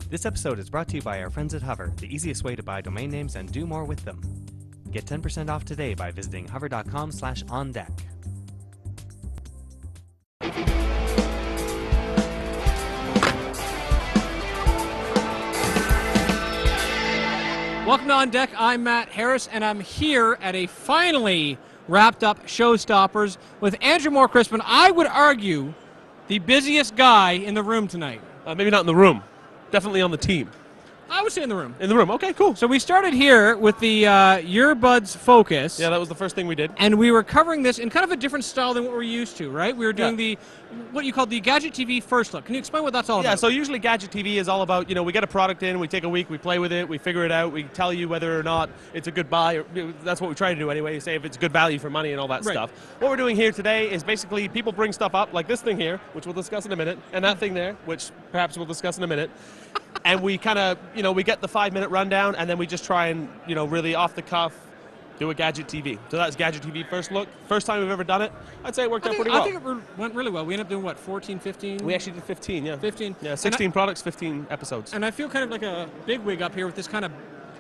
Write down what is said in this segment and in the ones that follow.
This episode is brought to you by our friends at Hover, the easiest way to buy domain names and do more with them. Get 10% off today by visiting hover.com/ondeck. Welcome to On Deck. I'm Matt Harris, and I'm here at a finally wrapped up Showstoppers with Andrew Moore-Crispin. I would argue the busiest guy in the room tonight. Maybe not in the room. Definitely on the team. I would say in the room. In the room. Okay, cool. So we started here with the earbuds focus. Yeah, that was the first thing we did. And we were covering this in kind of a different style than what we're used to, right? We were doing what you call the Gadget TV first look. Can you explain what that's all about? Yeah, so usually Gadget TV is all about, we get a product in, we take a week, we play with it, we figure it out, we tell you whether or not it's a good buy. Or, that's what we try to do anyway, say if it's good value for money and all that stuff. What we're doing here today is basically people bring stuff up, like this thing here, which we'll discuss in a minute, and that thing there, which perhaps we'll discuss in a minute. And we kind of, we get the 5-minute rundown, and then we just try and, really off the cuff, do a Gadget TV. So that's Gadget TV first look. First time we've ever done it. I'd say it worked out pretty well. I think it went really well. We ended up doing, what, 14, 15? We actually did 15, yeah. 15. Yeah, 16 products, 15 episodes. And I feel kind of like a big wig up here with this kind of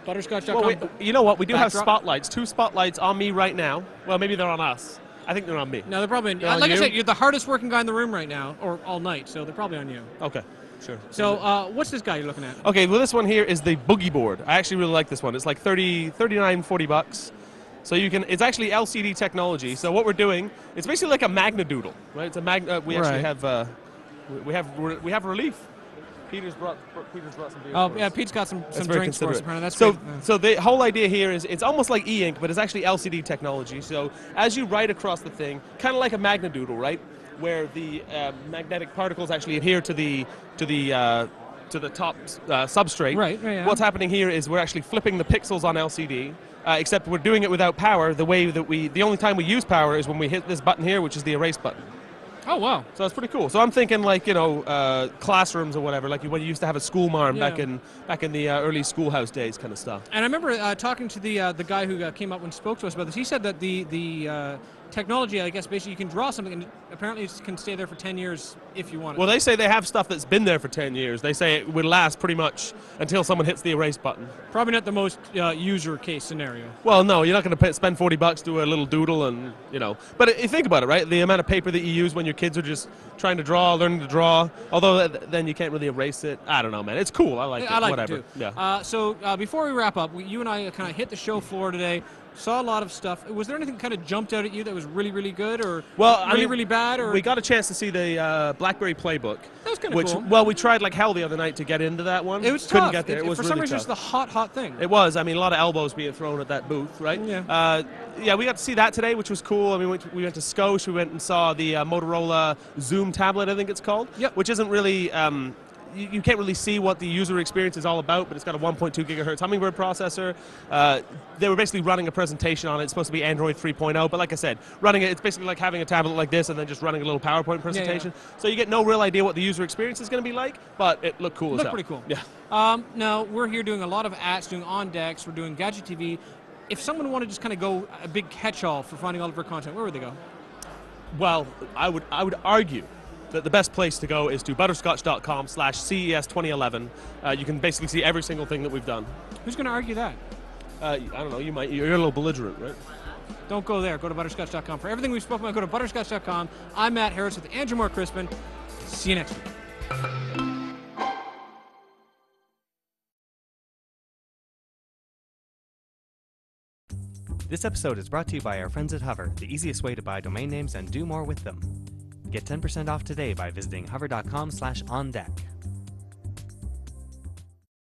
butterscotch.com. Well, you know what? We do have spotlights. 2 spotlights on me right now. Well, maybe they're on us. I think they're on me. No, they're probably on you. Like I said, you're the hardest working guy in the room right now, or all night, so they're probably on you. Okay. Sure. So, what's this guy you're looking at? Okay, well, this one here is the Boogie Board. I actually really like this one. It's like $39-40. So you can. It's actually LCD technology. So what we're doing, it's basically like a Magnadoodle, right? It's a actually have we have relief. Peter's brought some beer. Oh yeah, Pete's got some drinks for us. Apparently, that's so. great. So the whole idea here is it's almost like e-ink, but it's actually LCD technology. So as you write across the thing, kind of like a Magnadoodle, right? Where the magnetic particles actually adhere to the top substrate. Right. Yeah. What's happening here is we're actually flipping the pixels on LCD, except we're doing it without power. The only time we use power is when we hit this button here, which is the erase button. Oh wow! So that's pretty cool. So I'm thinking like classrooms or whatever, like when you used to have a school marm back in the early schoolhouse days, kind of stuff. And I remember talking to the guy who came up and spoke to us about this. He said that the technology, I guess, basically you can draw something and apparently it can stay there for 10 years if you want it. Well, they say they have stuff that's been there for 10 years. They say it would last pretty much until someone hits the erase button. Probably not the most user case scenario. Well, no, you're not going to spend $40 to a little doodle and, But think about it, right? The amount of paper that you use when your kids are just trying to draw, learning to draw, although then you can't really erase it. I don't know, man. It's cool. I like it. I like Whatever. it, too. Yeah. So before we wrap up, you and I kind of hit the show floor today. Saw a lot of stuff. Was there anything that kind of jumped out at you that was really, really good, or really bad? Or we got a chance to see the Blackberry Playbook. That was kind of cool. Well, we tried like hell the other night to get into that one. It was Couldn't tough. get there. It was for really some reason, tough. it's the hot thing. It was. I mean, a lot of elbows being thrown at that booth, right? Yeah. We got to see that today, which was cool. I mean, we went to Scotia. We went and saw the Motorola Zoom tablet, I think it's called. Yep. Which isn't really. You can't really see what the user experience is all about, but it's got a 1.2 gigahertz Hummingbird processor. They were basically running a presentation on it. It's supposed to be Android 3.0, but like I said, running it, it's basically like having a tablet like this and then just running a little PowerPoint presentation. Yeah. So you get no real idea what the user experience is going to be like, but it looked cool as hell. Pretty cool. Yeah. Now, we're here doing a lot of ads, doing on decks, we're doing Gadget TV. If someone wanted to just kind of go a big catch-all for finding all of our content, where would they go? Well, I would argue that the best place to go is to butterscotch.com/CES 2011. You can basically see every single thing that we've done. Who's going to argue that? I don't know. You're a little belligerent, right? Don't go there. Go to butterscotch.com. For everything we've spoken about, go to butterscotch.com. I'm Matt Harris with Andrew Moore-Crispin. See you next week. This episode is brought to you by our friends at Hover, the easiest way to buy domain names and do more with them. Get 10% off today by visiting hover.com/ondeck.